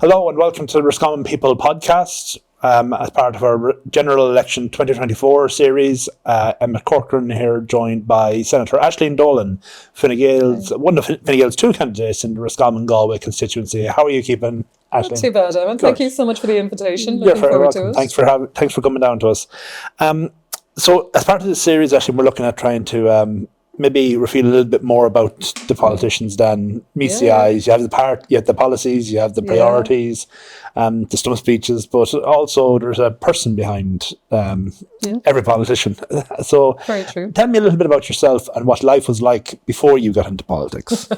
Hello and welcome to the Roscommon People podcast. As part of our General Election 2024 series, Emmett Corcoran here, joined by Senator Aisling Dolan, Fine Gael's, one of Fine Gael's two candidates in the Roscommon Galway constituency. How are you keeping, Aisling? Not too bad, Emmett. Thank you so much for the invitation. You're very welcome. To it. Thanks for coming down to us. So as part of this series, actually, we're looking at trying to maybe reveal a little bit more about the politicians than meets the eyes. You have the policies, you have the priorities, the stump speeches, but also there's a person behind every politician. So very true. Tell me a little bit about yourself and what life was like before you got into politics.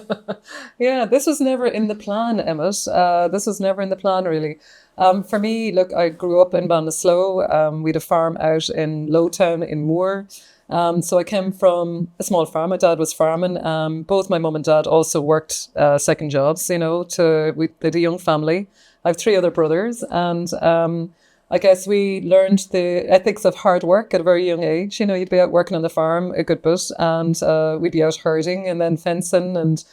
This was never in the plan, Emmett. This was never in the plan, really. For me, look, I grew up in Ballinasloe. We had a farm out in Lowtown in Moore. So I came from a small farm. My dad was farming. Both my mum and dad also worked second jobs, they had a young family. I have three other brothers, and I guess we learned the ethics of hard work at a very young age. You'd be out working on the farm a good bit, and we'd be out herding and then fencing and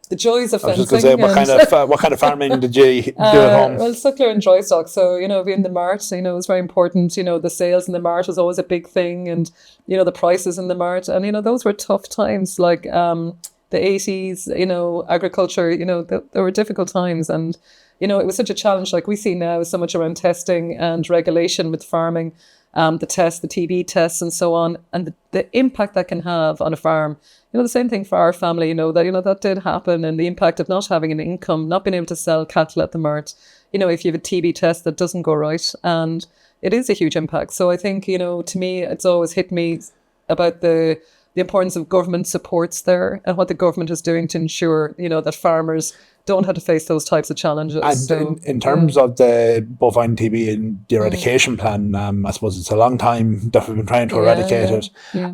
the joys of fencing. I was just going to say, what kind of farming did you do at home? Well, suckler and dry stock. So, being the mart, it was very important. The sales in the mart was always a big thing, and, the prices in the mart. And, those were tough times, like the 80s, agriculture, there were difficult times. And, it was such a challenge, like we see now so much around testing and regulation with farming, the tests, the TB tests and so on, and the impact that can have on a farm. The same thing for our family, that did happen, and the impact of not having an income, not being able to sell cattle at the mart, if you have a TB test that doesn't go right, and it is a huge impact. So I think, to me, it's always hit me about the importance of government supports there and what the government is doing to ensure, that farmers don't have to face those types of challenges. And in terms of the bovine TB and the eradication plan, I suppose it's a long time that we've been trying to eradicate it. Yeah.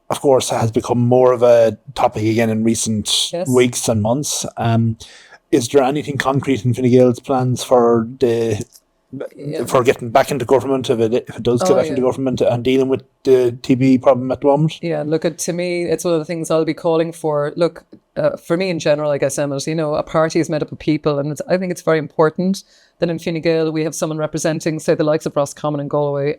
Of course, it has become more of a topic again in recent weeks and months. Is there anything concrete in Fine Gael's plans for getting back into government, if it does get back into government, and dealing with the TB problem at the moment? Yeah, look, to me, it's one of the things I'll be calling for. Look, for me in general, I guess, Emmett, a party is made up of people, and I think it's very important that in Fine Gael we have someone representing, say, the likes of Roscommon and Galway,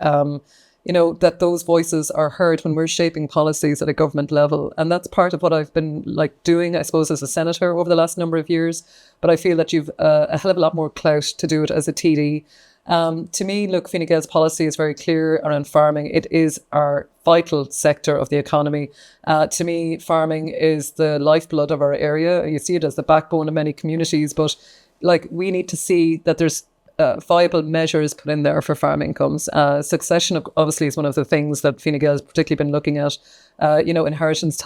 that those voices are heard when we're shaping policies at a government level. And that's part of what I've been doing, I suppose, as a senator over the last number of years. But I feel that you've a hell of a lot more clout to do it as a TD. To me, look, Fine Gael's policy is very clear around farming. It is our vital sector of the economy. To me, farming is the lifeblood of our area. You see it as the backbone of many communities, but we need to see that there's viable measures put in there for farm incomes. Succession obviously is one of the things that Fine Gael has particularly been looking at. Inheritance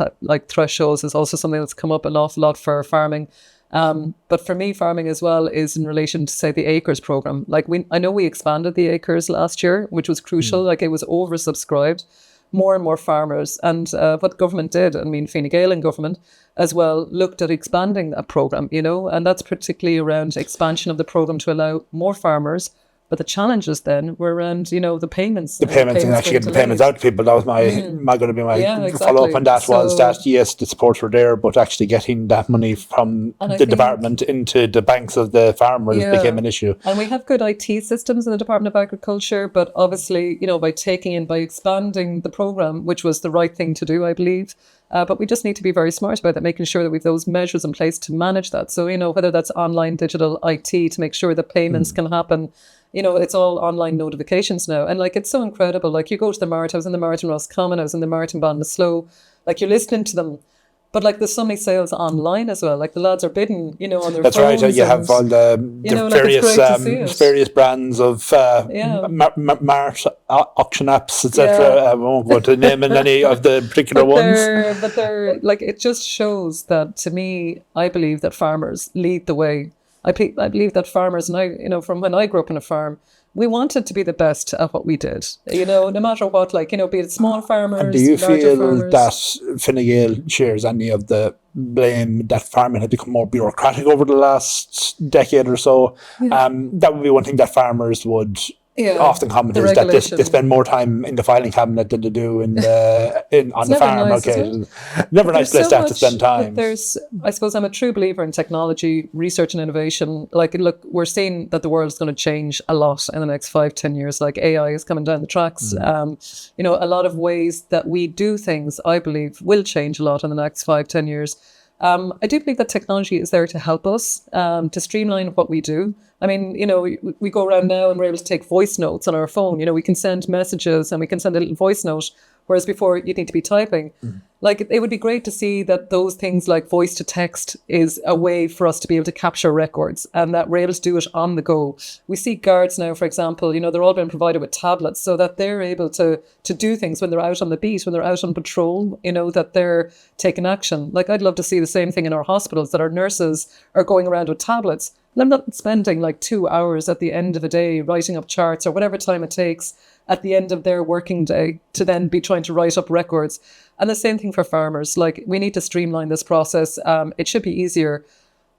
thresholds is also something that's come up an awful lot for farming. But for me, farming as well is in relation to, say, the acres program. I know we expanded the acres last year, which was crucial. It was oversubscribed. More and more farmers, and what government did, Fine Gael and government as well, looked at expanding that programme, and that's particularly around expansion of the programme to allow more farmers. But the challenges then were around, the payments. The payments and actually getting the payments out to people. That was going to be my follow-up on that. Was that, yes, the supports were there, but actually getting that money from the department into the banks of the farmers became an issue. And we have good IT systems in the Department of Agriculture, but obviously, by expanding the programme, which was the right thing to do, I believe. But we just need to be very smart about that, making sure that we have those measures in place to manage that. So, whether that's online, digital, IT, to make sure that payments can happen. It's all online notifications now. And it's so incredible. You go to the mart, I was in the mart in Roscommon, I was in the mart in Ballinasloe. You're listening to them. But there's so many sales online as well. The lads are bidding, on their That's phones. That's right. You have all the various brands of mart auction apps, etc. I won't go to naming any of the particular ones. But they're it just shows that, to me, I believe that farmers lead the way. I believe that farmers, and I, from when I grew up on a farm, we wanted to be the best at what we did. No matter what, be it small farmers, and do you feel farmers. That Fine Gael shares any of the blame that farming has become more bureaucratic over the last decade or so? That would be one thing that farmers would often commented the is that they regulation. spend more time in the filing cabinet than they do on the farm. Nice, Okay, never a nice place to have to spend time. I suppose I'm a true believer in technology, research and innovation. Like, look, we're seeing that the world's going to change a lot in the next 5-10 years. Like, AI is coming down the tracks. You know, a lot of ways that we do things, I believe, will change a lot in the next 5-10 years. I do believe that technology is there to help us to streamline what we do. I mean, you know, we go around now and we're able to take voice notes on our phone. You know, we can send messages and we can send a little voice note, whereas before you'd need to be typing. Like, it would be great to see that those things like voice to text is a way for us to be able to capture records and that we're able to do it on the go. We see guards now, for example, you know, they're all being provided with tablets so that they're able to do things when they're out on the beat, when they're out on patrol, you know, that they're taking action. Like, I'd love to see the same thing in our hospitals, that our nurses are going around with tablets. And I'm not spending like 2 hours at the end of a day writing up charts or whatever time it takes at the end of their working day to then be trying to write up records. And the same thing for farmers. Like, we need to streamline this process. It should be easier.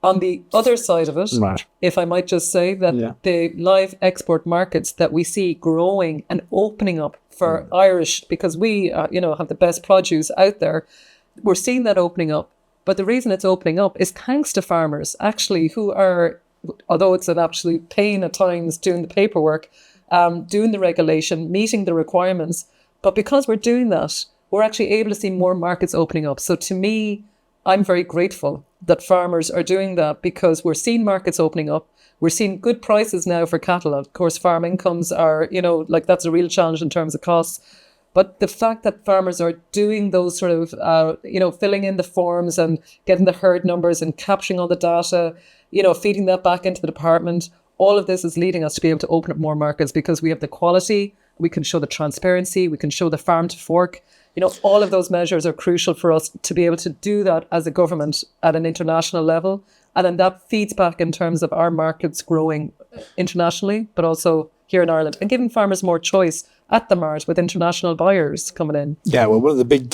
On the other side of it, Right. if I might just say that the live export markets that we see growing and opening up for Irish, because we, you know, have the best produce out there, we're seeing that opening up. But the reason it's opening up is thanks to farmers, actually, who are, although it's an absolute pain at times doing the paperwork, doing the regulation, meeting the requirements. But because we're doing that, we're actually able to see more markets opening up. So to me, I'm very grateful that farmers are doing that because we're seeing markets opening up. We're seeing good prices now for cattle. Of course, farm incomes are, you know, like that's a real challenge in terms of costs. But the fact that farmers are doing those sort of, you know, filling in the forms and getting the herd numbers and capturing all the data, you know, feeding that back into the department, all of this is leading us to be able to open up more markets because we have the quality, we can show the transparency, we can show the farm to fork. You know, all of those measures are crucial for us to be able to do that as a government at an international level. And then that feeds back in terms of our markets growing internationally, but also here in Ireland, and giving farmers more choice at the mart with international buyers coming in. Yeah, well, one of the big,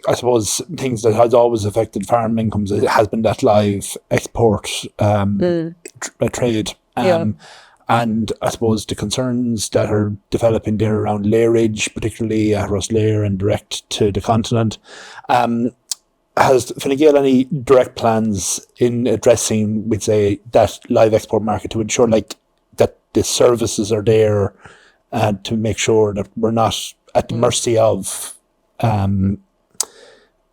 I suppose, things that has always affected farm incomes has been that live export trade. And I suppose the concerns that are developing there around layerage, particularly Ross Layer and direct to the continent. Has Fine Gael any direct plans in addressing, we'd say, that live export market to ensure like that the services are there to make sure that we're not at the mercy of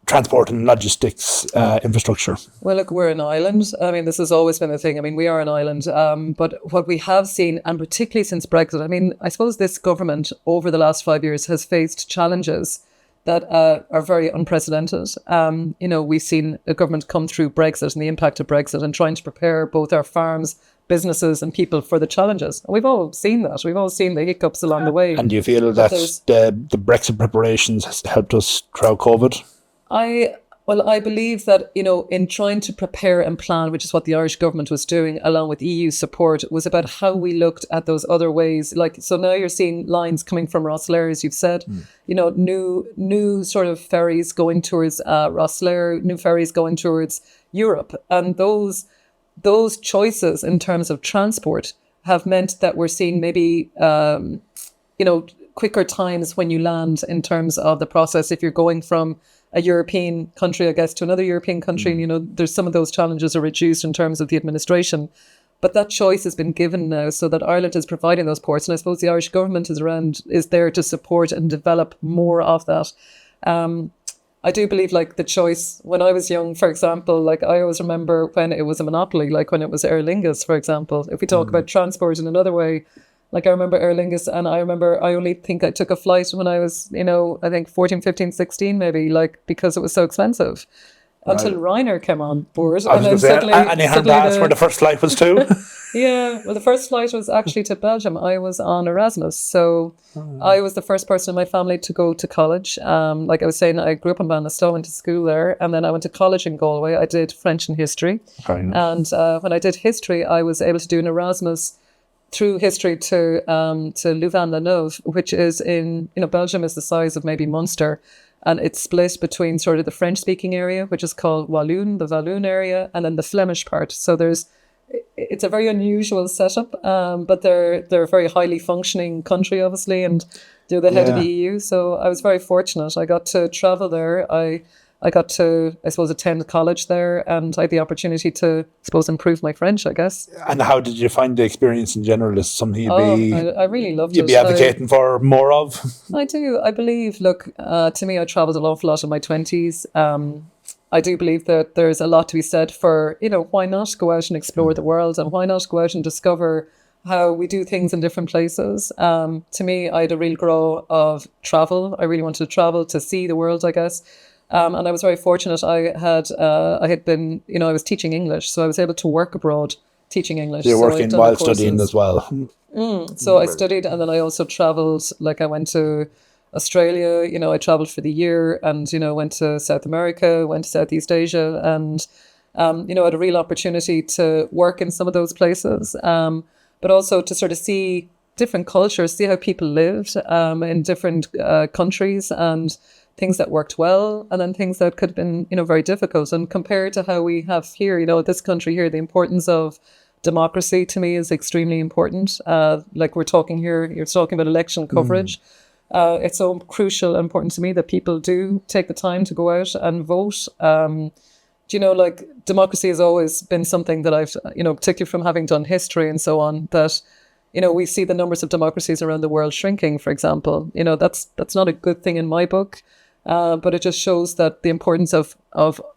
transport and logistics infrastructure? Well, look, we're an island. I mean, this has always been a thing. I mean, we are an island. But what we have seen, and particularly since Brexit, I mean, I suppose this government over the last 5 years has faced challenges that are very unprecedented. You know, we've seen a government come through Brexit and the impact of Brexit and trying to prepare both our farms, businesses and people for the challenges. And we've all seen that. We've all seen the hiccups along the way. And do you feel that the Brexit preparations has helped us throughout COVID? I believe that, you know, in trying to prepare and plan, which is what the Irish government was doing along with EU support, was about how we looked at those other ways. Like, so now you're seeing lines coming from Rosslair, as you've said, you know, new sort of ferries going towards Rosslair, new ferries going towards Europe. And those choices in terms of transport have meant that we're seeing maybe, you know, quicker times when you land in terms of the process. If you're going from a European country, I guess, to another European country, you know, there's some of those challenges are reduced in terms of the administration. But that choice has been given now so that Ireland is providing those ports. And I suppose the Irish government is there to support and develop more of that. I do believe like the choice when I was young, for example, like I always remember when it was a monopoly, like when it was Aer Lingus, for example. If we talk about transport in another way, like I remember Aer Lingus, and I remember I only think I took a flight when I was, you know, I think 14, 15, 16 maybe, like because it was so expensive. Until Ryanair came on board. I was going to say, and you heard that's where the first flight was to? Yeah, well, the first flight was actually to Belgium. I was on Erasmus. So I was the first person in my family to go to college. Like I was saying, I grew up in Ballinasloe, went to school there. And then I went to college in Galway. I did French and history. And when I did history, I was able to do an Erasmus through history to Louvain-la-Neuve, which is in, you know, Belgium is the size of maybe Munster. And it's split between sort of the French-speaking area, which is called Walloon, the Walloon area, and then the Flemish part. So there's it's a very unusual setup, but they're a very highly functioning country, obviously, and they're the head of the Yeah. EU. So I was very fortunate. I got to travel there. I got to, I suppose, attend college there, and I had the opportunity to, I suppose, improve my French, I guess. And how did you find the experience in general? Is it something I really loved you'd it. be advocating for more of? I do. I believe, look, to me, I traveled an awful lot in my 20s. I do believe that there's a lot to be said for, why not go out and explore the world, and why not go out and discover how we do things in different places. To me, I had a real grow of travel. I really wanted to travel to see the world, I guess. And I was very fortunate. I had been, I was teaching English, so I was able to work abroad teaching English. You're So I'd working done while the courses. studying as well. So I studied, and then I also traveled. Like I went to Australia. I traveled for the year, and went to South America, went to Southeast Asia, and had a real opportunity to work in some of those places, but also to sort of see different cultures, see how people lived in different countries, and things that worked well, and then things that could have been, very difficult. And compared to how we have here, this country here, the importance of democracy to me is extremely important. Like we're talking here, you're talking about election coverage. It's so crucial and important to me that people do take the time to go out and vote. Like democracy has always been something that I've, particularly from having done history and so on, that we see the numbers of democracies around the world shrinking, for example. That's not a good thing in my book. But it just shows that the importance of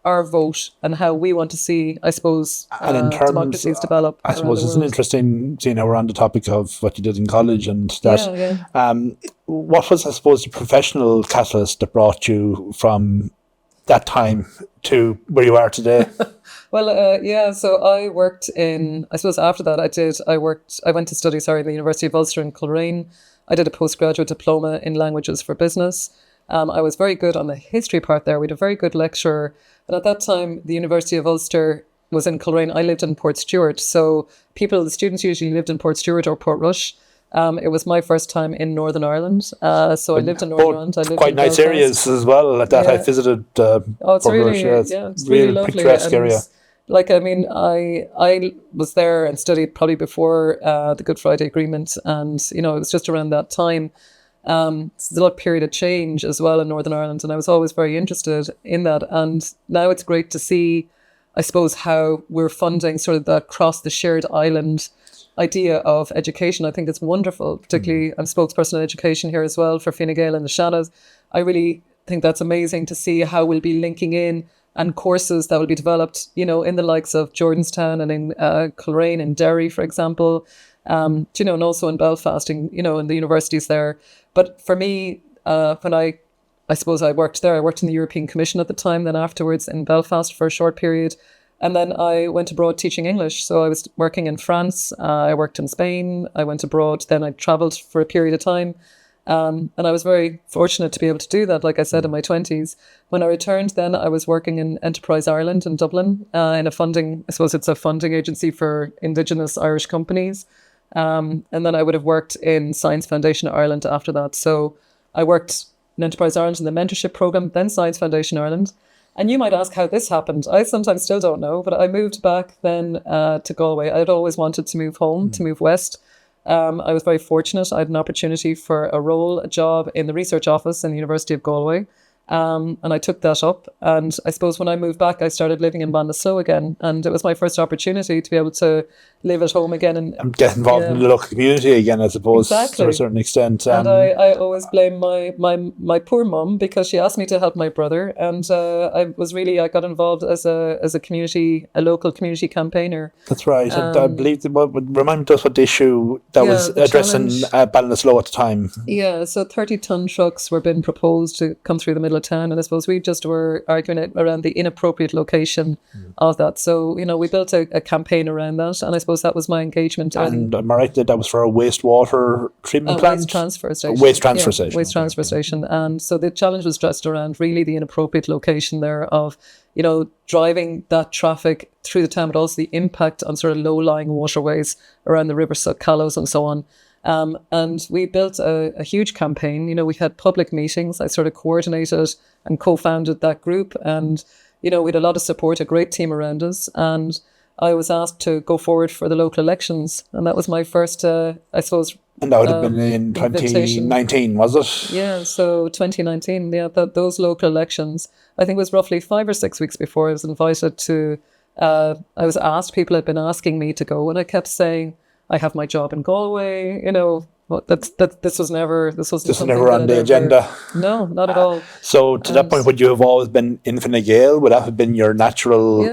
our vote and how we want to see, I suppose, And in terms, democracies develop. I suppose it's an interesting, seeing how we're on the topic of what you did in college and that. What was, I suppose, the professional catalyst that brought you from that time to where you are today? Well, so I worked I suppose after that I went to study, at the University of Ulster in Coleraine. I did a postgraduate diploma in languages for business. I was very good on the history part there. We had a very good lecturer. And at that time, the University of Ulster was in Coleraine. I lived in Portstewart. So the students usually lived in Portstewart or Portrush. It was my first time in Northern Ireland. So I lived in Northern Ireland. I lived quite in nice Belfast. areas as well. Like that, I visited it's really, it's really lovely. Picturesque area. Like, I mean, I was there and studied probably before the Good Friday Agreement. And, it was just around that time. It's a lot of period of change as well in Northern Ireland, and I was always very interested in that. And now it's great to see, I suppose, how we're funding sort of that cross the shared island idea of education. I think it's wonderful. Particularly, I'm spokesperson in education here as well for Fine Gael and the Seanad. I really think that's amazing to see how we'll be linking in and courses that will be developed, in the likes of Jordanstown and in Coleraine and Derry, for example. And also in Belfast, in the universities there. But for me, when I suppose I worked there, I worked in the European Commission at the time, then afterwards in Belfast for a short period. And then I went abroad teaching English. So I was working in France, I worked in Spain, I went abroad, then I travelled for a period of time. And I was very fortunate to be able to do that, like I said, in my 20s. When I returned then, I was working in Enterprise Ireland in Dublin in it's a funding agency for Indigenous Irish companies. And then I would have worked in Science Foundation Ireland after that. So I worked in Enterprise Ireland in the mentorship program, then Science Foundation Ireland. And you might ask how this happened. I sometimes still don't know, but I moved back then to Galway. I'd always wanted to move home, to move west. I was very fortunate. I had an opportunity for a job in the research office in the University of Galway. And I took that up. And I suppose when I moved back, I started living in Ballinasloe again. And it was my first opportunity to be able to live at home again. And get involved in the local community again, I suppose, to a certain extent. And I always blame my poor mum because she asked me to help my brother. And I got involved as a local community campaigner. That's right. I believe, remind us what the issue that was addressing Ballinasloe at the time. Yeah, so 30-ton trucks were being proposed to come through the middle of town, and I suppose we just were arguing around the inappropriate location of that. So, we built a campaign around that, and I suppose that was my engagement. And am I right that was for a wastewater treatment plant? Waste transfer station. Waste transfer station. Waste transfer station. And so the challenge was just around really the inappropriate location there of, driving that traffic through the town, but also the impact on sort of low-lying waterways around the river Callows and so on. And we built a huge campaign. We had public meetings. I sort of coordinated and co-founded that group. And, we had a lot of support, a great team around us. And I was asked to go forward for the local elections, and that was my first, I suppose. And that would have been in invitation. 2019, was it? Yeah, so 2019, yeah, those local elections, I think it was roughly 5 or 6 weeks before I was invited to, I was asked, people had been asking me to go, and I kept saying, I have my job in Galway, but this was never on the agenda. No, not at all. So to that point, would you have always been in Fine Gael? Would that have been your natural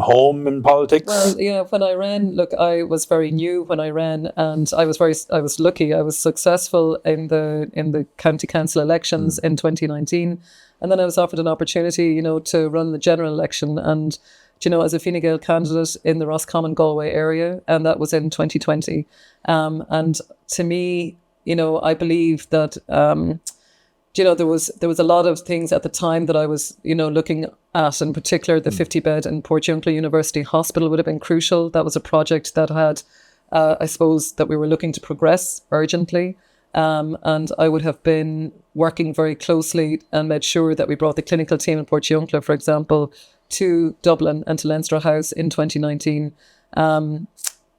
home in politics? Well, yeah, when I ran, look, I was very new when I ran, and I was lucky. I was successful in the county council elections in 2019, and then I was offered an opportunity, to run the general election, and as a Fine Gael candidate in the Roscommon Galway area, and that was in 2020. And to me, I believe that there was a lot of things at the time that I was, looking at. In particular, the 50-bed in Portiuncula University Hospital would have been crucial. That was a project that had, I suppose, that we were looking to progress urgently. And I would have been working very closely and made sure that we brought the clinical team in Portiuncula, for example, to Dublin and to Leinster House in 2019. And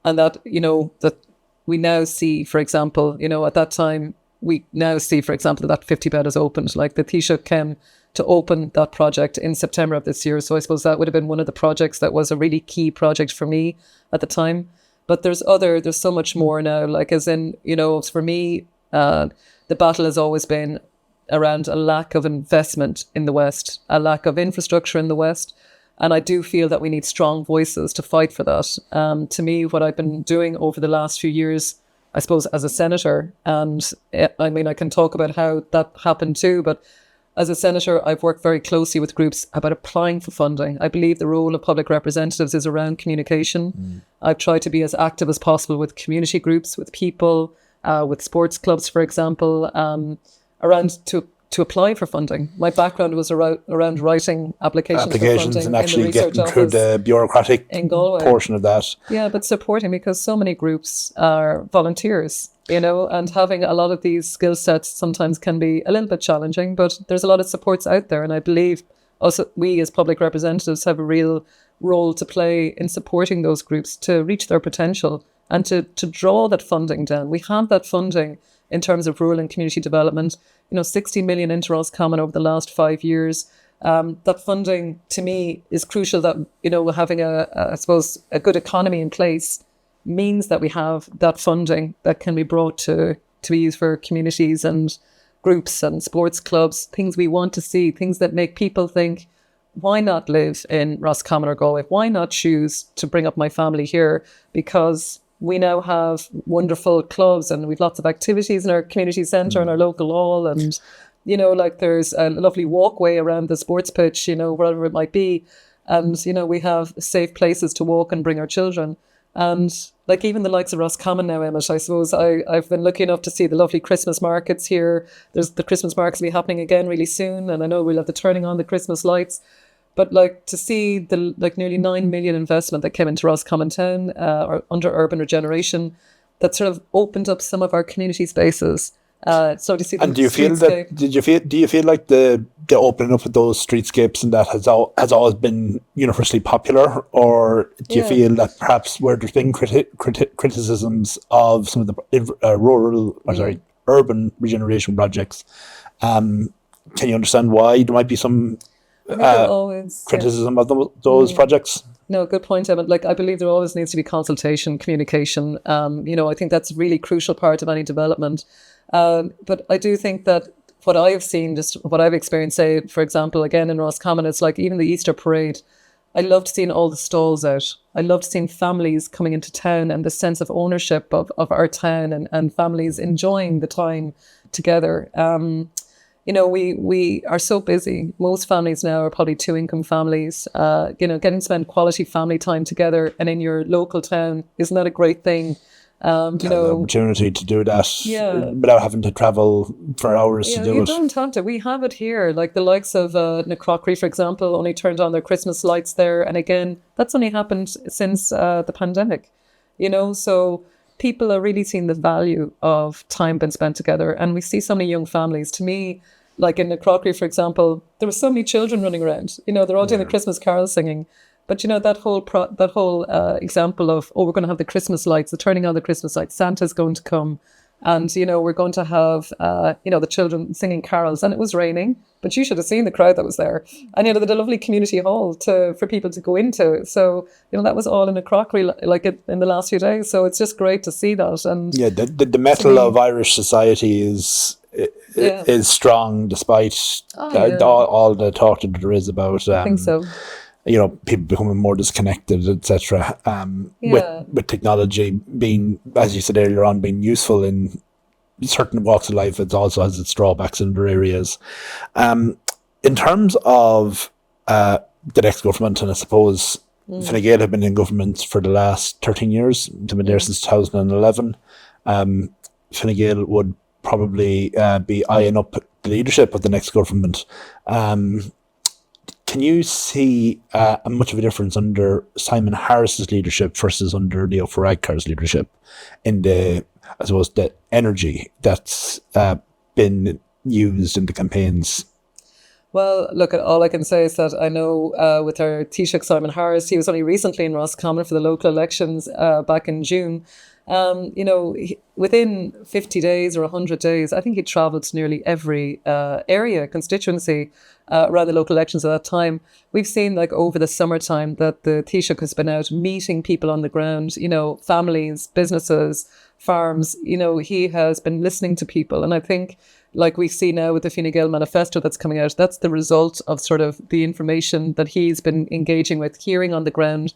that, that we now see, for example, at that time, we now see, for example, that 50-bed is opened. Like the Taoiseach came to open that project in September of this year. So I suppose that would have been one of the projects that was a really key project for me at the time. But there's so much more now, like as in, for me, the battle has always been around a lack of investment in the West, a lack of infrastructure in the West. And I do feel that we need strong voices to fight for that. To me, what I've been doing over the last few years, I suppose, as a senator, and I can talk about how that happened too, but as a senator, I've worked very closely with groups about applying for funding. I believe the role of public representatives is around communication. I've tried to be as active as possible with community groups, with people, with sports clubs, for example, around to apply for funding. My background was around writing applications for funding and actually in the getting through the bureaucratic portion of that. Yeah, but supporting, because so many groups are volunteers, and having a lot of these skill sets sometimes can be a little bit challenging, but there's a lot of supports out there. And I believe also we as public representatives have a real role to play in supporting those groups to reach their potential and to draw that funding down. We have that funding in terms of rural and community development, 60 million into Roscommon over the last 5 years. That funding, to me, is crucial that, having I suppose, a good economy in place means that we have that funding that can be brought to be used for communities and groups and sports clubs, things we want to see, things that make people think, why not live in Roscommon or Galway? Why not choose to bring up my family here? Because we now have wonderful clubs and we've lots of activities in our community centre and our local hall, and there's a lovely walkway around the sports pitch, wherever it might be, and we have safe places to walk and bring our children. And like even the likes of Roscommon now, Emmett, I suppose I've been lucky enough to see the lovely Christmas markets here. There's the Christmas markets will be happening again really soon, and I know we'll have the turning on the Christmas lights. But to see the nearly 9 million investment that came into Roscommon town or under urban regeneration, that sort of opened up some of our community spaces. So to see. And do you feel that? Do you feel like the opening up of those streetscapes and that has always been universally popular, or do you feel that perhaps where there's been criticisms of some of the urban regeneration projects, can you understand why there might be some criticism of those projects? No, good point, Emmett. I believe there always needs to be consultation, communication. I think that's a really crucial part of any development. But I do think that what I have seen, just what I've experienced, say, for example, again in Roscommon, it's like even the Easter parade. I loved seeing all the stalls out. I loved seeing families coming into town and the sense of ownership of our town and families enjoying the time together. We are so busy. Most families now are probably 2-income families. Getting to spend quality family time together and in your local town, isn't that a great thing? The opportunity to do that without having to travel for hours to do it. You don't have to. We have it here. Like the likes of Crockery, for example, only turned on their Christmas lights there. And again, that's only happened since the pandemic, so people are really seeing the value of time being spent together. And we see so many young families. To me, like in the Crockery, for example, there were so many children running around. They're all doing the Christmas carol singing. But that whole example of, we're going to have the Christmas lights, the turning on the Christmas lights, Santa's going to come, and we're going to have the children singing carols, and it was raining, but you should have seen the crowd that was there, and they had a lovely community hall for people to go into. So that was all in a crockery in the last few days. So it's just great to see that. And the metal of Irish society is strong despite all the talk that there is about. I think so. People becoming more disconnected, etc. With technology being, as you said earlier on, being useful in certain walks of life, it also has its drawbacks in other areas. In terms of the next government, and I suppose Fine Gael have been in government for the last 13 years, they've been there since 2011. Fine Gael would probably be eyeing up the leadership of the next government. Can you see much of a difference under Simon Harris's leadership versus under Leo Varadkar's leadership in the energy that's been used in the campaigns? Well, look, all I can say is that I know with our Taoiseach Simon Harris, he was only recently in Roscommon for the local elections back in June. Within 50 days or 100 days, I think he travelled to nearly every constituency around the local elections at that time. We've seen over the summertime that the Taoiseach has been out meeting people on the ground, families, businesses, farms. He has been listening to people. And I think we see now with the Fine Gael manifesto that's coming out, that's the result of sort of the information that he's been engaging with, hearing on the ground.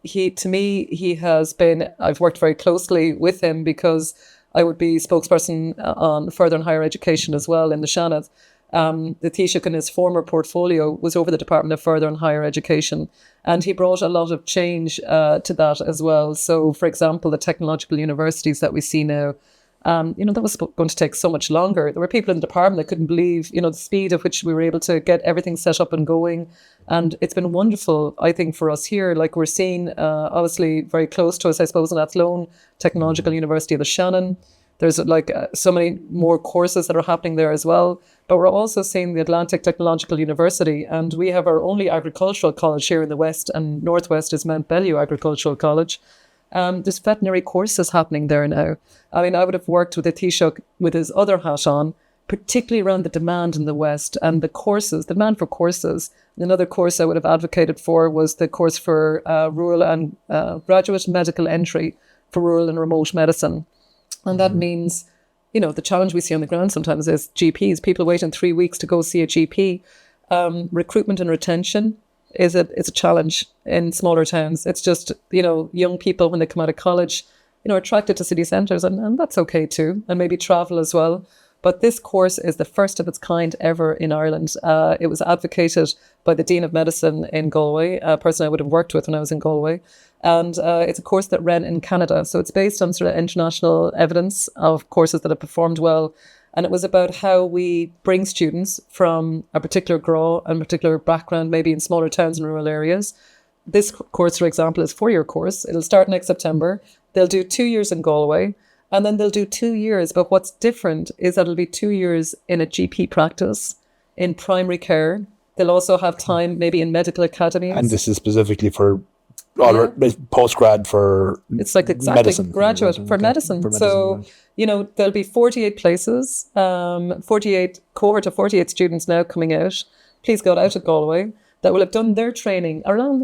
He has been, I've worked very closely with him because I would be spokesperson on further and higher education as well in the Seanad. The Taoiseach in his former portfolio was over the Department of Further and Higher Education, and he brought a lot of change to that as well. So, for example, the technological universities that we see now, that was going to take so much longer. There were people in the department that couldn't believe, the speed at which we were able to get everything set up and going. And it's been wonderful, I think, for us here. We're seeing, obviously, very close to us, I suppose, in Athlone, Technological University of the Shannon. There's so many more courses that are happening there as well. But we're also seeing the Atlantic Technological University, and we have our only agricultural college here in the west, and northwest is Mount Bellew Agricultural College. There's veterinary courses happening there now. I mean, I would have worked with the Taoiseach with his other hat on, particularly around the demand in the West and the demand for courses. Another course I would have advocated for was the course for rural and graduate medical entry for rural and remote medicine. And that means, the challenge we see on the ground sometimes is GPs, people waiting 3 weeks to go see a GP. Recruitment and retention it's a challenge in smaller towns. It's just, young people when they come out of college, are attracted to city centres, and that's okay too, and maybe travel as well. But this course is the first of its kind ever in Ireland. It was advocated by the Dean of Medicine in Galway, a person I would have worked with when I was in Galway. And it's a course that ran in Canada. So it's based on sort of international evidence of courses that have performed well. And it was about how we bring students from a particular gró and particular background, maybe in smaller towns and rural areas. This course, for example, is a 4-year course. It'll start next September. They'll do 2 years in Galway, and then they'll do 2 years. But what's different is that it'll be 2 years in a GP practice, in primary care. They'll also have time maybe in medical academies. And this is specifically for postgrad for it's exactly medicine. Graduate for medicine. So, there'll be 48 places, 48 cohort of 48 students now coming out. Please God, out of Galway, that will have done their training around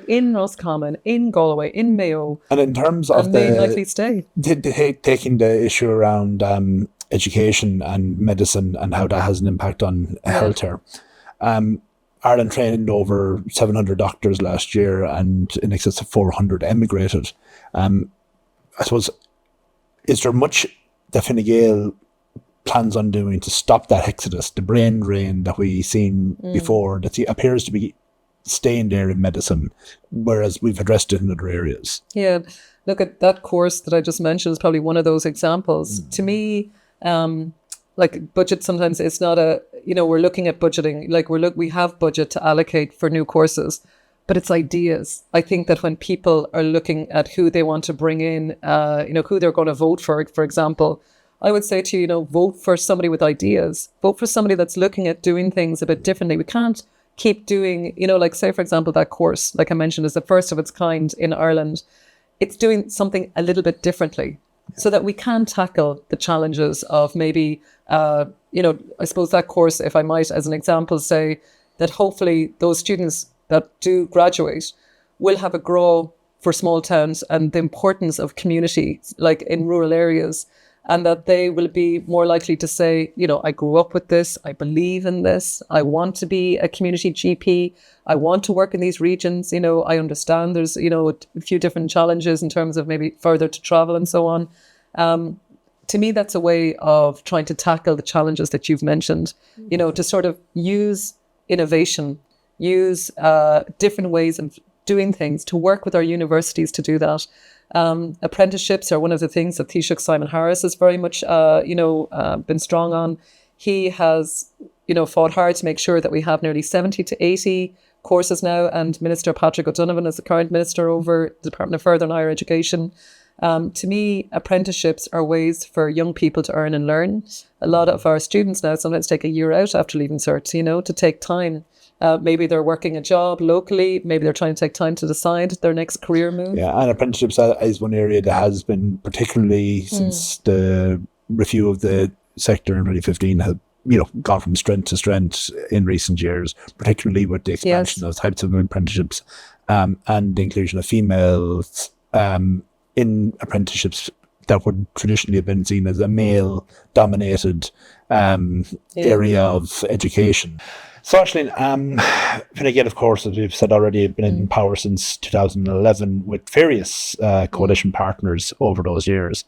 in Roscommon, in Galway, in Mayo. And in terms of likely stay. Taking the issue around education and medicine and how that has an impact on healthcare. Ireland trained over 700 doctors last year, and in excess of 400 emigrated. I suppose, is there much that Fine Gael plans on doing to stop that exodus, the brain drain that we've seen before, that appears to be staying there in medicine, whereas we've addressed it in other areas? Yeah, look at that course that I just mentioned is probably one of those examples. To me, budget sometimes it's not we're looking at budgeting, we have budget to allocate for new courses, but it's ideas. I think that when people are looking at who they want to bring in, who they're going to vote for example, I would say to you, vote for somebody with ideas. Vote for somebody that's looking at doing things a bit differently. We can't keep doing, like say, for example, that course, like I mentioned, is the first of its kind in Ireland. It's doing something a little bit differently so that we can tackle the challenges of maybe, I suppose that course, if I might, as an example, say that hopefully those students that do graduate will have a grow for small towns and the importance of community, like in rural areas, and that they will be more likely to say, I grew up with this, I believe in this, I want to be a community GP, I want to work in these regions, I understand there's, a few different challenges in terms of maybe further to travel and so on. To me, that's a way of trying to tackle the challenges that you've mentioned, to sort of use innovation, use different ways of doing things, to work with our universities to do that. Apprenticeships are one of the things that Taoiseach Simon Harris has very much, been strong on. He has, fought hard to make sure that we have nearly 70 to 80 courses now, and Minister Patrick O'Donovan is the current minister over the Department of Further and Higher Education. To me, apprenticeships are ways for young people to earn and learn. A lot of our students now sometimes take a year out after leaving cert, to take time. Maybe they're working a job locally. Maybe they're trying to take time to decide their next career move. Yeah, and apprenticeships is one area that has been, particularly since the review of the sector in 2015, have gone from strength to strength in recent years, particularly with the expansion of types of apprenticeships and the inclusion of females in apprenticeships that would traditionally have been seen as a male-dominated area of education. So, Aisling, Fine Gael, of course, as we've said already, have been in power since 2011 with various coalition partners over those years.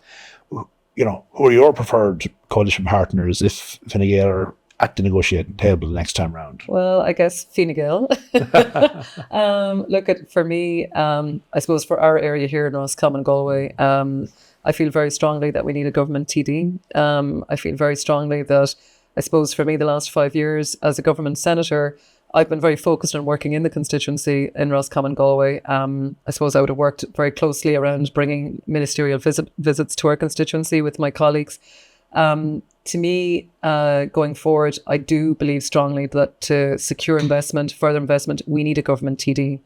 Who are your preferred coalition partners if Fine Gael are at the negotiating table the next time round? Well, I guess Fine Gael. For me, I suppose for our area here in Roscommon, Galway, I feel very strongly that we need a government TD. I feel very strongly that, I suppose for me, the last 5 years as a government senator, I've been very focused on working in the constituency in Roscommon, Galway. I suppose I would have worked very closely around bringing ministerial visits to our constituency with my colleagues. To me, going forward, I do believe strongly that to secure investment, further investment, we need a government TD.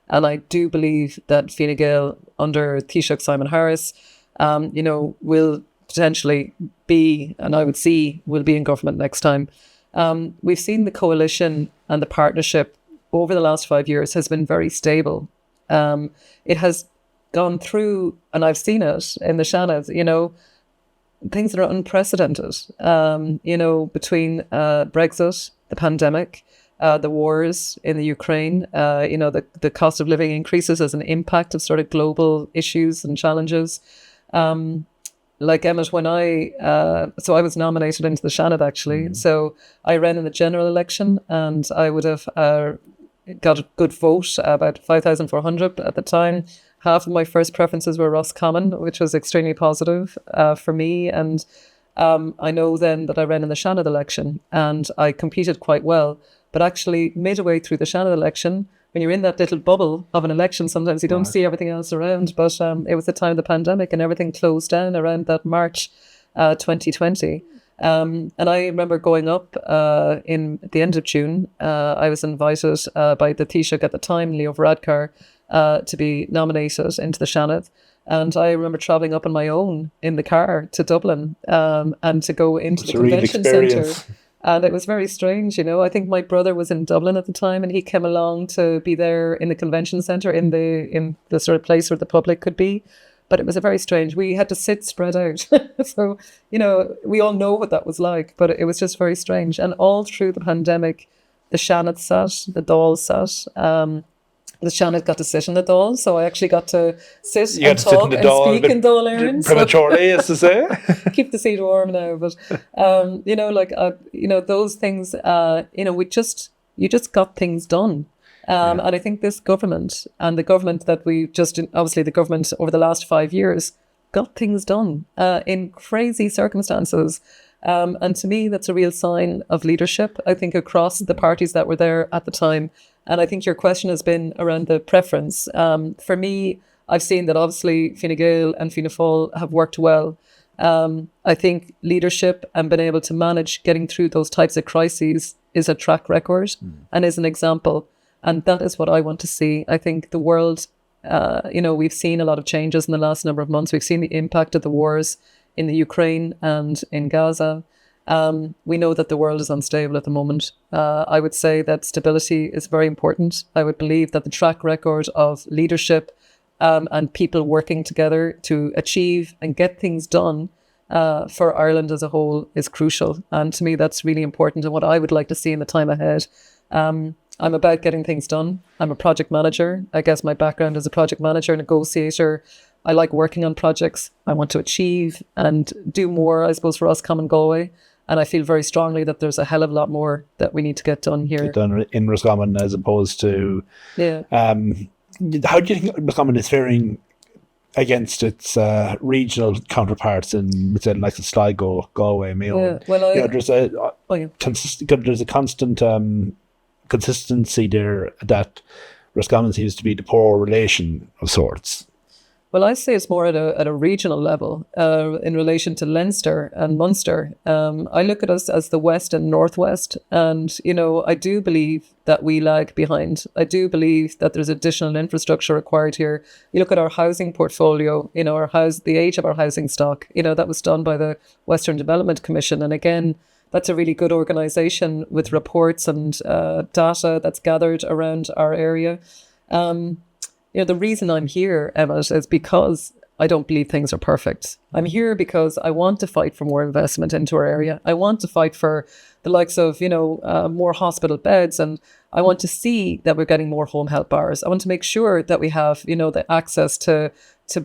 And I do believe that Fine Gael under Taoiseach Simon Harris, will potentially be, and I would see, will be in government next time. We've seen the coalition and the partnership over the last 5 years has been very stable. It has gone through, and I've seen it in the Seanad, things that are unprecedented, between Brexit, the pandemic, the wars in the Ukraine, the cost of living increases as an impact of sort of global issues and challenges. Like Emmett, when I was nominated into the Seanad actually. So I ran in the general election and I would have got a good vote, about 5,400 at the time. Half of my first preferences were Roscommon, which was extremely positive for me. And I know then that I ran in the Seanad election and I competed quite well. But actually, midway through the Seanad election, when you're in that little bubble of an election, sometimes you don't see everything else around. But it was the time of the pandemic and everything closed down around that March 2020. And I remember going up in the end of June. I was invited by the Taoiseach at the time, Leo Varadkar, to be nominated into the Seanad. And I remember travelling up on my own in the car to Dublin and to go into the convention centre. And it was very strange, I think my brother was in Dublin at the time and he came along to be there in the convention centre in the sort of place where the public could be. But it was a very strange, we had to sit spread out. So, we all know what that was like, but it was just very strange. And all through the pandemic, the Seanad sat, the Dáil sat. The Seanad got to sit in the Dáil, so I actually got to sit and talk and speak in Dáil Éireann. Prematurely, as to say. Keep the seat warm now, but those things. You just got things done, and I think this government and the government that we just obviously the government over the last 5 years got things done in crazy circumstances. And to me, that's a real sign of leadership, I think, across the parties that were there at the time. And I think your question has been around the preference. For me, I've seen that obviously Fine Gael and Fianna Fáil have worked well. I think leadership and being able to manage getting through those types of crises is a track record and is an example. And that is what I want to see. I think the world, we've seen a lot of changes in the last number of months. We've seen the impact of the wars in the Ukraine and in Gaza. We know that the world is unstable at the moment. I would say that stability is very important. I would believe that the track record of leadership and people working together to achieve and get things done for Ireland as a whole is crucial. And to me, that's really important and what I would like to see in the time ahead. I'm about getting things done. I'm a project manager. I guess my background as a project manager, negotiator. I like working on projects. I want to achieve and do more, I suppose, for Roscommon Galway. And I feel very strongly that there's a hell of a lot more that we need to get done here. Get done in Roscommon as opposed to... Yeah. How do you think Roscommon is faring against its regional counterparts in, within like the Sligo, Galway, Mayo? Yeah. Well, there's a constant consistency there that Roscommon seems to be the poor relation of sorts. Well, I say it's more at a regional level in relation to Leinster and Munster. I look at us as the West and Northwest, and I do believe that we lag behind. I do believe that there's additional infrastructure required here. You look at our housing portfolio, the age of our housing stock. That was done by the Western Development Commission, and again, that's a really good organisation with reports and data that's gathered around our area. The reason I'm here, Emmett, is because I don't believe things are perfect. I'm here because I want to fight for more investment into our area. I want to fight for the likes of, more hospital beds, and I want to see that we're getting more home help hours. I want to make sure that we have, the access to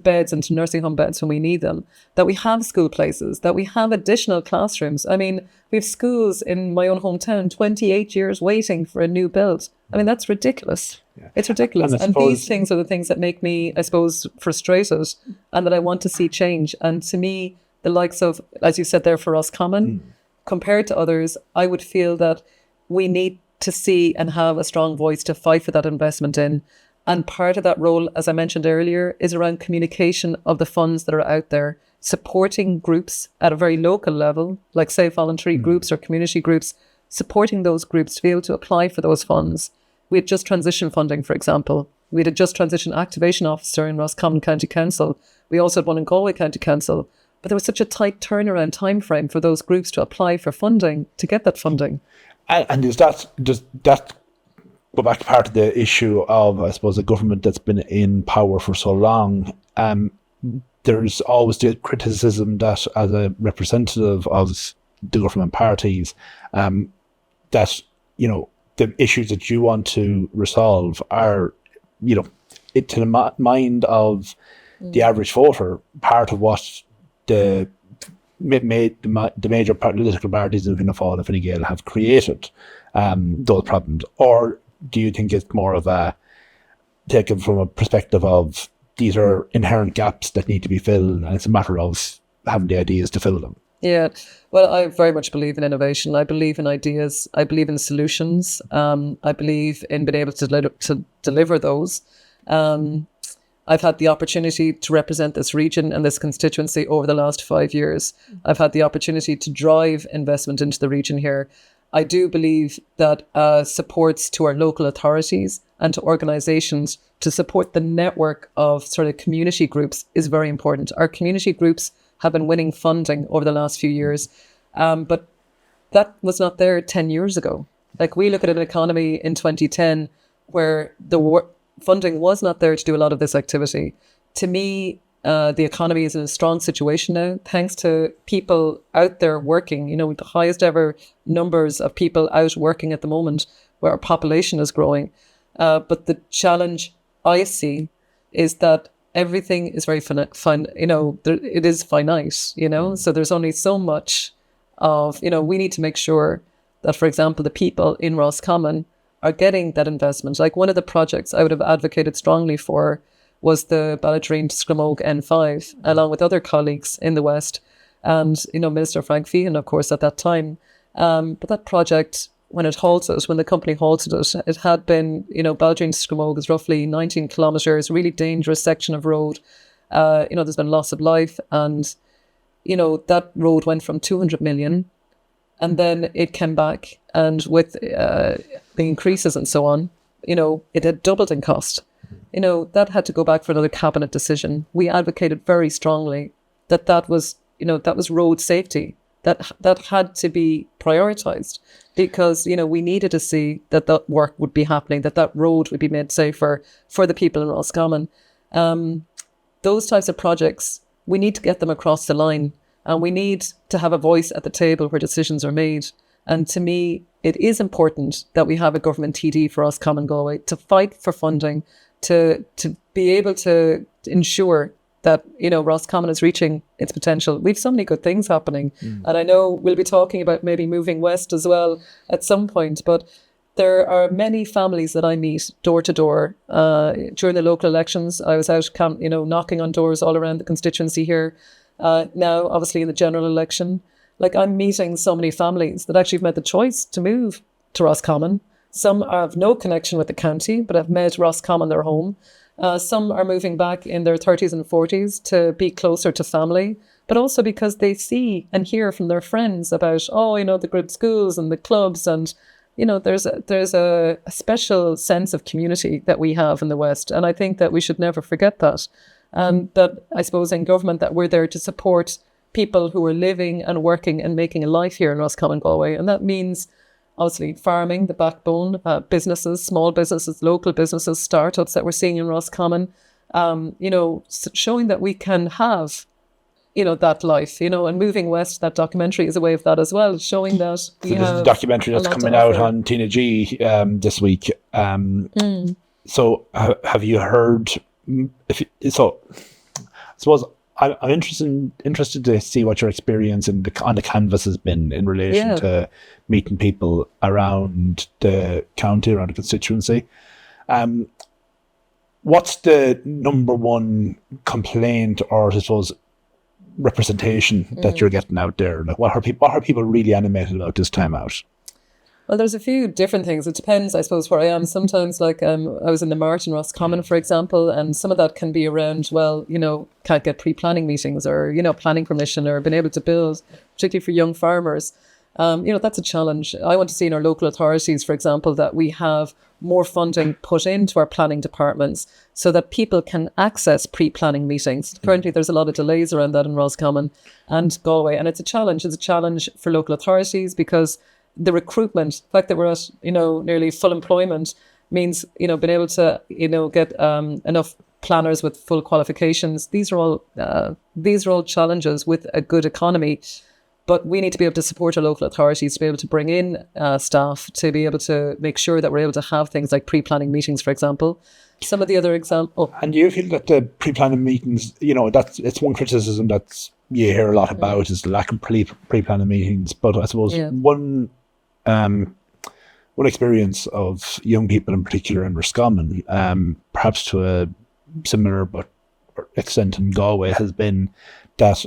beds and to nursing home beds when we need them, that we have school places, that we have additional classrooms. I mean, we have schools in my own hometown, 28 years waiting for a new build. I mean, that's ridiculous. Yeah. It's ridiculous. And these things are the things that make me, I suppose, frustrated and that I want to see change. And to me, the likes of, as you said there, for Roscommon, compared to others, I would feel that we need to see and have a strong voice to fight for that investment in. And part of that role, as I mentioned earlier, is around communication of the funds that are out there, supporting groups at a very local level, like say voluntary groups or community groups, supporting those groups to be able to apply for those funds. We had just transition funding, for example. We had a just transition activation officer in Roscommon County Council. We also had one in Galway County Council. But there was such a tight turnaround time frame for those groups to apply for funding, to get that funding. And does that go back to part of the issue of, I suppose, a government that's been in power for so long? There's always the criticism that as a representative of the government parties, that, the issues that you want to resolve are, to the mind of the average voter, part of what the major political parties in Fianna Fáil and Fine Gael have created those problems? Or do you think it's more of a taken from a perspective of these are inherent gaps that need to be filled and it's a matter of having the ideas to fill them? Yeah, well, I very much believe in innovation. I believe in ideas. I believe in solutions. I believe in being able to deliver those. I've had the opportunity to represent this region and this constituency over the last 5 years. I've had the opportunity to drive investment into the region here. I do believe that supports to our local authorities and to organisations to support the network of sort of community groups is very important. Our community groups have been winning funding over the last few years, but that was not there 10 years ago. Like, we look at an economy in 2010 where the funding was not there to do a lot of this activity. To me, the economy is in a strong situation now, thanks to people out there working, with the highest ever numbers of people out working at the moment, where our population is growing. But the challenge I see is that everything is very it is finite, so there's only so much of, we need to make sure that, for example, the people in Roscommon are getting that investment. Like, one of the projects I would have advocated strongly for was the Balladreen to Scramogue N5, along with other colleagues in the West, and, Minister Frank Feehan, of course, at that time. But that project, when the company halted it, it had been, Balladreen to Scramogue is roughly 19 kilometres, really dangerous section of road. There's been loss of life, and, that road went from 200 million, and then it came back, and with the increases and so on, it had doubled in cost. That had to go back for another cabinet decision. We advocated very strongly that was road safety. That had to be prioritised, because, we needed to see that work would be happening, that road would be made safer for the people in Roscommon. Those types of projects, we need to get them across the line, and we need to have a voice at the table where decisions are made. And to me, it is important that we have a government TD for Roscommon Galway to fight for funding, to be able to ensure that, Roscommon is reaching its potential. We've so many good things happening. And I know we'll be talking about maybe moving west as well at some point, but there are many families that I meet door to door during the local elections. I was out, knocking on doors all around the constituency here. Now, obviously, in the general election, I'm meeting so many families that actually have made the choice to move to Roscommon. Some have no connection with the county, but have made Roscommon their home. Some are moving back in their 30s and 40s to be closer to family, but also because they see and hear from their friends about, the good schools and the clubs, and there's a special sense of community that we have in the West, and I think that we should never forget that. And that, I suppose, in government, that we're there to support people who are living and working and making a life here in Roscommon Galway, and that means obviously farming, the backbone, businesses, small businesses, local businesses, startups that we're seeing in Roscommon, showing that we can have, that life, and moving west. That documentary is a way of that as well, showing that we have there's a documentary that's coming out on Tina G this week. So have you heard? I suppose I'm interested to see what your experience on the canvas has been in relation to meeting people around the county, around the constituency. What's the number one complaint, or I suppose representation that you're getting out there? What are people really animated about this time out? Well, there's a few different things. It depends, I suppose, where I am. Sometimes, I was in the Mart in Roscommon, for example, and some of that can be around, can't get pre-planning meetings, or, planning permission, or been able to build, particularly for young farmers. That's a challenge. I want to see in our local authorities, for example, that we have more funding put into our planning departments so that people can access pre-planning meetings. Currently, there's a lot of delays around that in Roscommon and Galway, and it's a challenge. It's a challenge for local authorities, because the recruitment, the fact that we're at, nearly full employment, means, being able to, get enough planners with full qualifications. These are all challenges with a good economy. But we need to be able to support our local authorities to be able to bring in staff, to be able to make sure that we're able to have things like pre-planning meetings, for example. Some of the other examples. And do you feel that the pre-planning meetings, it's one criticism that you hear a lot about, is the lack of pre-planning meetings. But I suppose one experience of young people in particular in Roscommon, perhaps to a similar but extent in Galway, has been that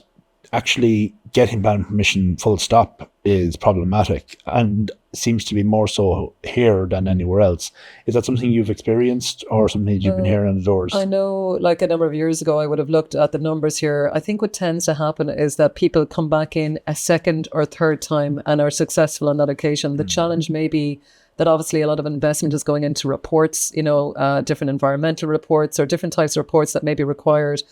actually getting planning permission full stop is problematic, and seems to be more so here than anywhere else. Is that something you've experienced, or something that you've been hearing on the doors? I know, a number of years ago, I would have looked at the numbers here. I think what tends to happen is that people come back in a second or third time and are successful on that occasion. The challenge may be that obviously a lot of investment is going into reports, different environmental reports, or different types of reports that may be required.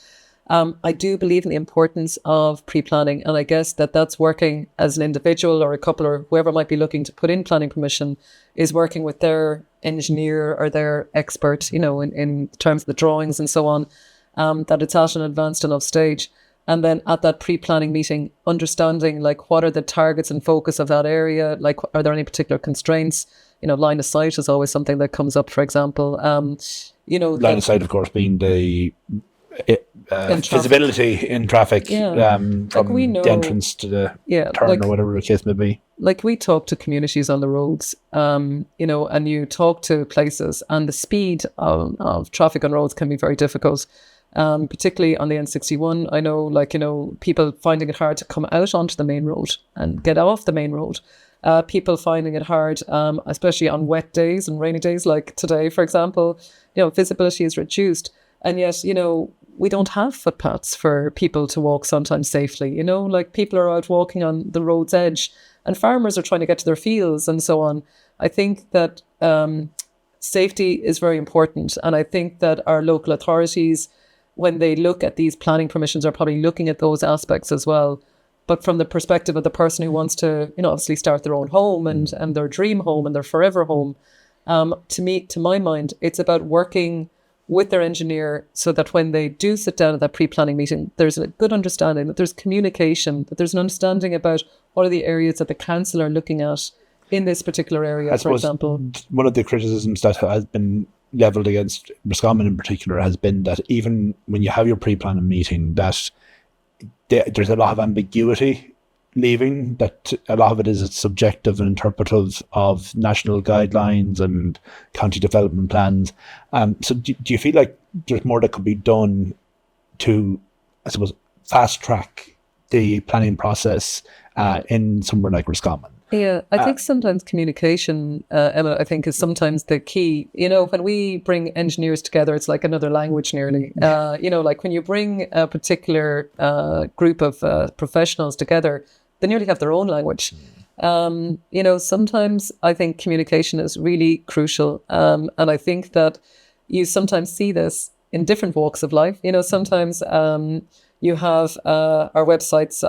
I do believe in the importance of pre-planning, and I guess that's working as an individual or a couple, or whoever might be looking to put in planning permission, is working with their engineer or their expert, in terms of the drawings and so on, that it's at an advanced enough stage. And then at that pre-planning meeting, understanding what are the targets and focus of that area, are there any particular constraints? Line of sight is always something that comes up, for example. Line of sight, of course, being the visibility in traffic, from we know, the entrance to the turn, or whatever the case may be. We talk to communities on the roads, and you talk to places, and the speed of traffic on roads can be very difficult, particularly on the N61. I know, people finding it hard to come out onto the main road and get off the main road. People finding it hard, especially on wet days and rainy days like today, for example, visibility is reduced. And yet, we don't have footpaths for people to walk sometimes safely. You know, like people are out walking on the road's edge, and farmers are trying to get to their fields and so on. I think that safety is very important, and I think that our local authorities, when they look at these planning permissions, are probably looking at those aspects as well. But from the perspective of the person who wants to, you know, obviously start their own home and their dream home and their forever home, to my mind, it's about working with their engineer so that when they do sit down at that pre-planning meeting, there's a good understanding, that there's communication, that there's an understanding about what are the areas that the council are looking at in this particular area, for example. One of the criticisms that has been levelled against Roscommon in particular has been that even when you have your pre-planning meeting, that there's a lot of ambiguity leaving, that a lot of it is subjective and interpretive of national guidelines and county development plans. So do you feel like there's more that could be done to, I suppose, fast track the planning process in somewhere like Roscommon? Yeah, I think sometimes communication, Emma, I think is sometimes the key. You know, when we bring engineers together, it's like another language nearly. You know, like when you bring a particular group of professionals together, they nearly have their own language. You know, sometimes I think communication is really crucial. And I think that you sometimes see this in different walks of life. You know, sometimes you have our websites,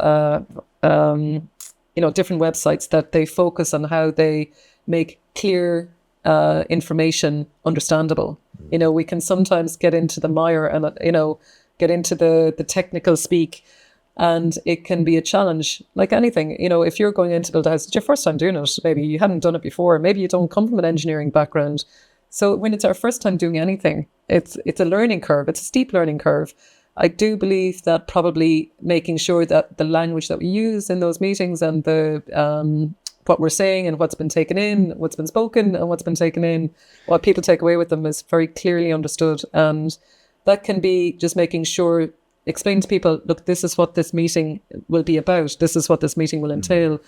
you know, different websites that they focus on how they make clear information understandable. You know, we can sometimes get into the mire and, you know, get into the technical speak, and it can be a challenge, like anything. You know, if you're going in to build a house, it's your first time doing it. Maybe you hadn't done it before. Maybe you don't come from an engineering background. So when it's our first time doing anything, it's a learning curve. It's a steep learning curve. I do believe that probably making sure that the language that we use in those meetings and the what we're saying and what's been taken in, what's been spoken and what's been taken in, what people take away with them is very clearly understood. And that can be just making sure, explain to people, look, this is what this meeting will be about. This is what this meeting will entail.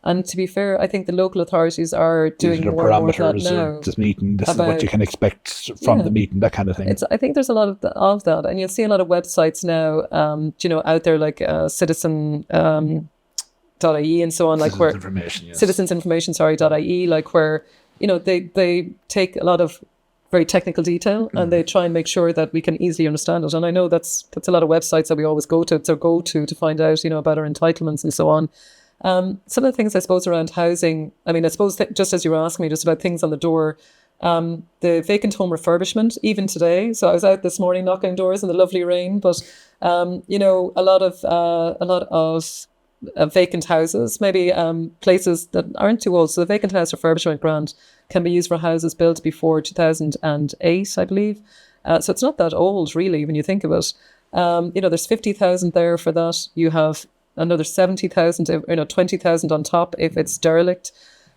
And to be fair, I think the local authorities are doing more and more of that now. This meeting, this is what you can expect from the meeting, that kind of thing. I think there's a lot of that. And you'll see a lot of websites now, you know, out there like citizen .ie and so on, like where citizensinformation.ie, like where, you know, they take a lot of very technical detail and they try and make sure that we can easily understand it. And I know that's a lot of websites that we always go to. It's our go-to to find out, you know, about our entitlements and so on. Some of the things, I suppose, around housing, I mean, I suppose just as you were asking me just about things on the door, the vacant home refurbishment, even today. So I was out this morning knocking doors in the lovely rain, but, you know, a lot of vacant houses, maybe places that aren't too old. So the vacant house refurbishment grant can be used for houses built before 2008, I believe. So it's not that old, really, when you think of it. You know, there's 50,000 there for that. You have another 70,000, you know, 20,000 on top if it's derelict.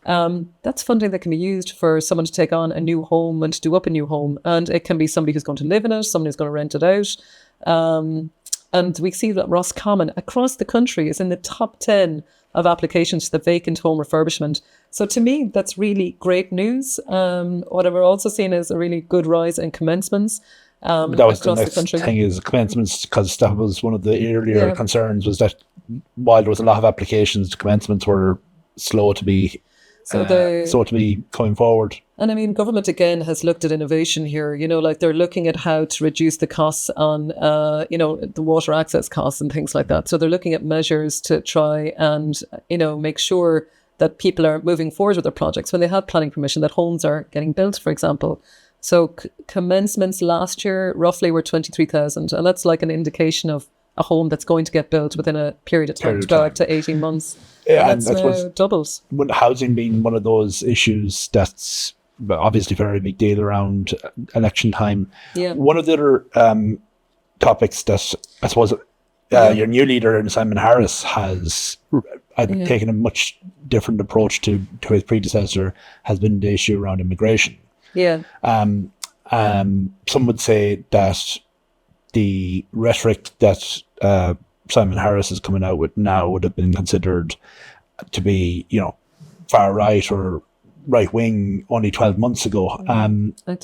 That's funding that can be used for someone to take on a new home and to do up a new home. And it can be somebody who's going to live in it, somebody who's going to rent it out. And we see that Roscommon across the country is in the top 10 of applications to the vacant home refurbishment. So to me, that's really great news. What we're also seeing is a really good rise in commencements. That was the next thing, is commencements, because that was one of the earlier concerns, was that while there was a lot of applications, commencements were slow to be coming forward. And I mean, government again has looked at innovation here. You know, like they're looking at how to reduce the costs on, you know, the water access costs and things like that. So they're looking at measures to try and, you know, make sure that people are moving forward with their projects when they have planning permission, that homes are getting built, for example. So commencements last year roughly were 23,000, and that's like an indication of a home that's going to get built within a period of time, 12 to 18 months. Yeah, and that's now doubles. Housing being one of those issues that's obviously very big deal around election time. Yeah. One of the other topics that I suppose your new leader, Simon Harris, has taken a much different approach to his predecessor, has been the issue around immigration. Yeah. Some would say that the rhetoric that Simon Harris is coming out with now would have been considered to be, you know, far right or right wing only 12 months ago.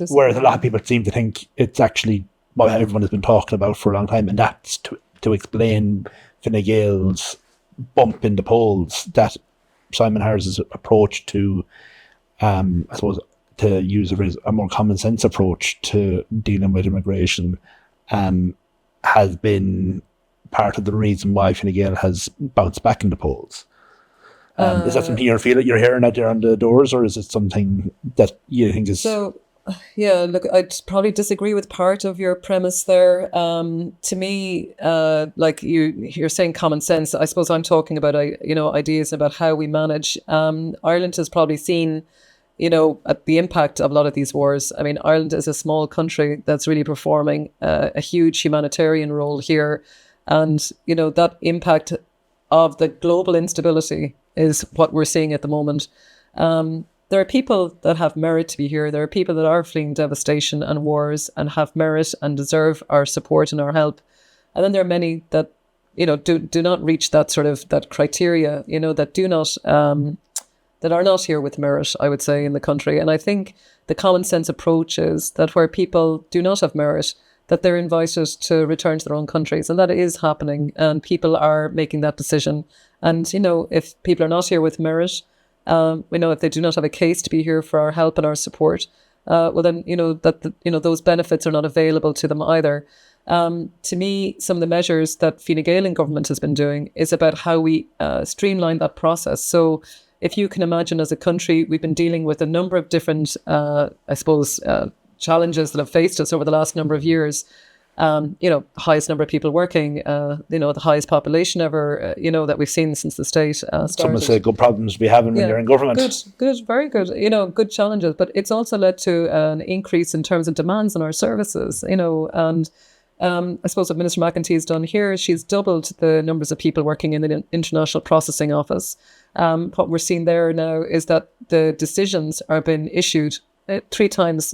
Whereas a lot of people seem to think it's actually what everyone has been talking about for a long time, and that's to explain Fine Gael's bump in the polls, that Simon Harris's approach to, I suppose, to use a more common sense approach to dealing with immigration, has been part of the reason why Fine Gael has bounced back in the polls. Is that something you're hearing out there on the doors, or is it something that you think is... So, yeah, look, I'd probably disagree with part of your premise there. To me, like you're saying common sense. I suppose I'm talking about, ideas about how we manage. Ireland has probably seen, at the impact of a lot of these wars. I mean, Ireland is a small country that's really performing a huge humanitarian role here. And, that impact of the global instability is what we're seeing at the moment. There are people that have merit to be here. There are people that are fleeing devastation and wars and have merit and deserve our support and our help. And then there are many that, do not reach that sort of that criteria, that do not, that are not here with merit, I would say, in the country. And I think the common sense approach is that where people do not have merit, that they're invited to return to their own countries. And that is happening. And people are making that decision. And, if people are not here with merit, we know if they do not have a case to be here for our help and our support, well then, those benefits are not available to them either. To me, some of the measures that Fine Gael government has been doing is about how we streamline that process. So if you can imagine, as a country, we've been dealing with a number of different, challenges that have faced us over the last number of years. Highest number of people working, the highest population ever, that we've seen since the state started. Some would say good problems to be having when you're in government. Good, very good. Good challenges, but it's also led to an increase in terms of demands on our services, and I suppose what Minister McEntee has done here, she's doubled the numbers of people working in the International Processing Office. What we're seeing there now is that the decisions are being issued three times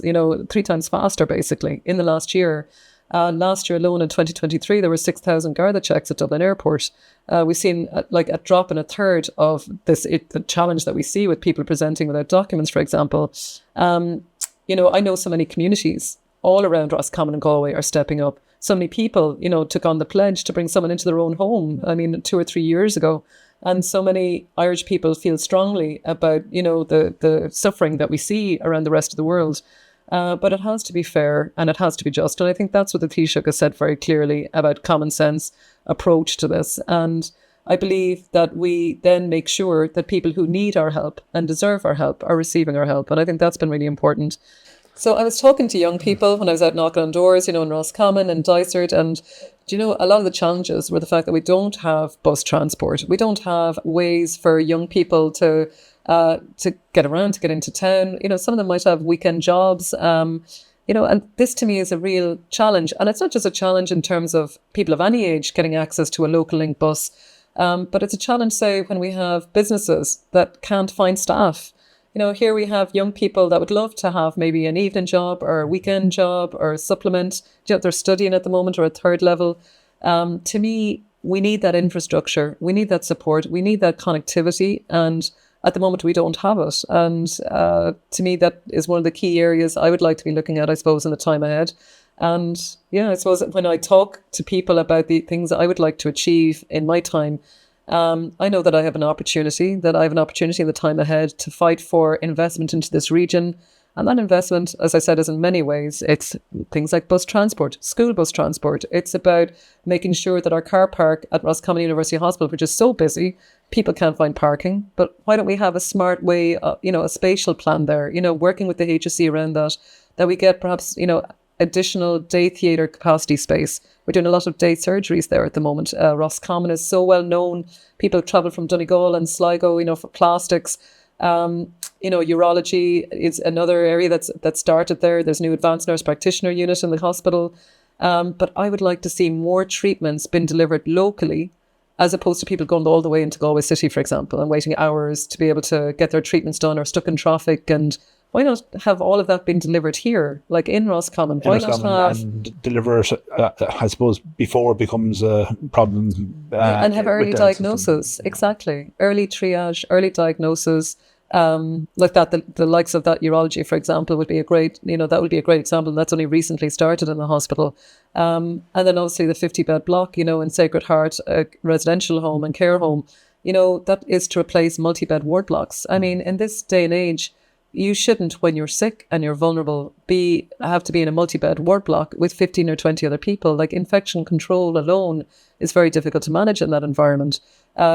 faster, basically, in the last year. Last year alone in 2023, there were 6,000 Garda checks at Dublin Airport. We've seen a drop in a third of the challenge that we see with people presenting without documents, for example. I know so many communities all around Roscommon and Galway are stepping up. So many people, took on the pledge to bring someone into their own home, 2 or 3 years ago. And so many Irish people feel strongly about, the suffering that we see around the rest of the world. But it has to be fair and it has to be just. And I think that's what the Taoiseach has said very clearly about common sense approach to this. And I believe that we then make sure that people who need our help and deserve our help are receiving our help. And I think that's been really important. So I was talking to young people when I was out knocking on doors, in Roscommon and Dysart, and a lot of the challenges were the fact that we don't have bus transport. We don't have ways for young people to get around, to get into town. Some of them might have weekend jobs, and this to me is a real challenge. And it's not just a challenge in terms of people of any age getting access to a local link bus, but it's a challenge, say, when we have businesses that can't find staff. Here we have young people that would love to have maybe an evening job or a weekend job or a supplement. They're studying at the moment or a third level. To me, we need that infrastructure. We need that support. We need that connectivity. And at the moment, we don't have it. And to me, that is one of the key areas I would like to be looking at, I suppose, in the time ahead. And I suppose when I talk to people about the things I would like to achieve in my time, I know that I have an opportunity, in the time ahead to fight for investment into this region. And that investment, as I said, is in many ways. It's things like bus transport, school bus transport. It's about making sure that our car park at Roscommon University Hospital, which is so busy, people can't find parking. But why don't we have a smart way, a spatial plan there, working with the HSE around that we get perhaps, additional day theatre capacity space. We're doing a lot of day surgeries there at the moment. Roscommon is so well known. People travel from Donegal and Sligo, for plastics. Urology is another area that started there. There's a new advanced nurse practitioner unit in the hospital. But I would like to see more treatments being delivered locally, as opposed to people going all the way into Galway City, for example, and waiting hours to be able to get their treatments done or stuck in traffic. And why not have all of that being delivered here, like in Roscommon? Why not have... And deliver it, I suppose, before it becomes a problem. And have early diagnosis. Exactly. Early triage, early diagnosis. like that, the likes of that urology, for example, would be a great, that would be a great example. That's only recently started in the hospital. And then obviously the 50-bed block, in Sacred Heart, a residential home and care home, that is to replace multi-bed ward blocks. I mean, in this day and age, you shouldn't, when you're sick and you're vulnerable, have to be in a multi-bed ward block with 15 or 20 other people. Like, infection control alone is very difficult to manage in that environment.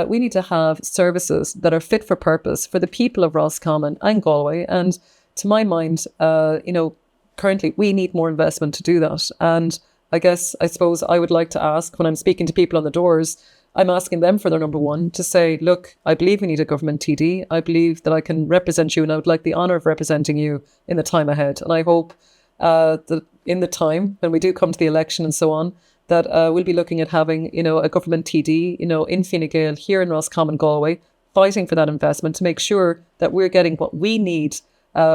We need to have services that are fit for purpose for the people of Roscommon and Galway. And to my mind, currently we need more investment to do that. And I suppose I would like to ask, when I'm speaking to people on the doors, I'm asking them for their number one, to say, look, I believe we need a government TD. I believe that I can represent you, and I would like the honour of representing you in the time ahead. And I hope that in the time when we do come to the election and so on, that we'll be looking at having, a government TD, in Fine Gael, here in Roscommon, Galway, fighting for that investment to make sure that we're getting what we need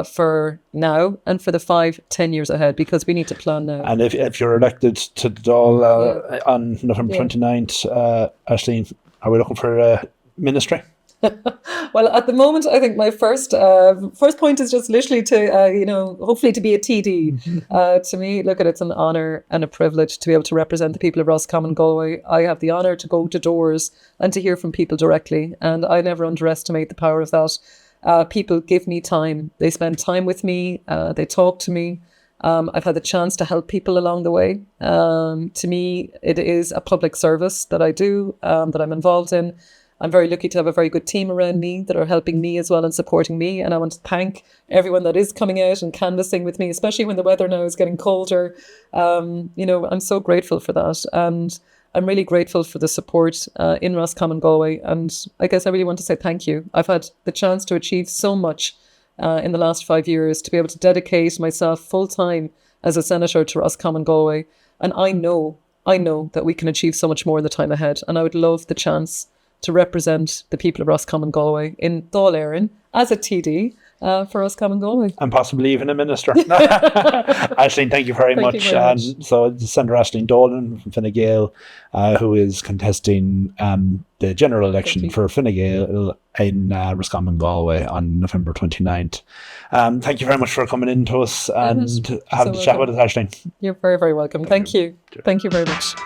for now and for the 5-10 years ahead, because we need to plan now. And if you're elected to the Dáil on November 29th, Aisling, are we looking for a ministry? Well, at the moment, I think my first point is just literally to, hopefully to be a TD. To me, look, it's an honour and a privilege to be able to represent the people of Roscommon, Galway. I have the honour to go to doors and to hear from people directly, and I never underestimate the power of that. People give me time. They spend time with me. They talk to me. I've had the chance to help people along the way. To me, it is a public service that I do, that I'm involved in. I'm very lucky to have a very good team around me that are helping me as well and supporting me. And I want to thank everyone that is coming out and canvassing with me, especially when the weather now is getting colder. I'm so grateful for that. And I'm really grateful for the support in Roscommon, Galway. And I guess I really want to say thank you. I've had the chance to achieve so much in the last 5 years, to be able to dedicate myself full-time as a senator to Roscommon, Galway. And I know that we can achieve so much more in the time ahead. And I would love the chance to represent the people of Roscommon, Galway in Dáil Éireann as a TD for Roscommon, Galway. And possibly even a minister. Aisling, thank you very much. So Senator Aisling Dolan from Fine Gael, who is contesting the general election for Fine Gael in Roscommon, Galway on November 29th. Thank you very much for coming in to us and having a chat with us, Aisling. You're very, very welcome. Thank you. Thank you very much.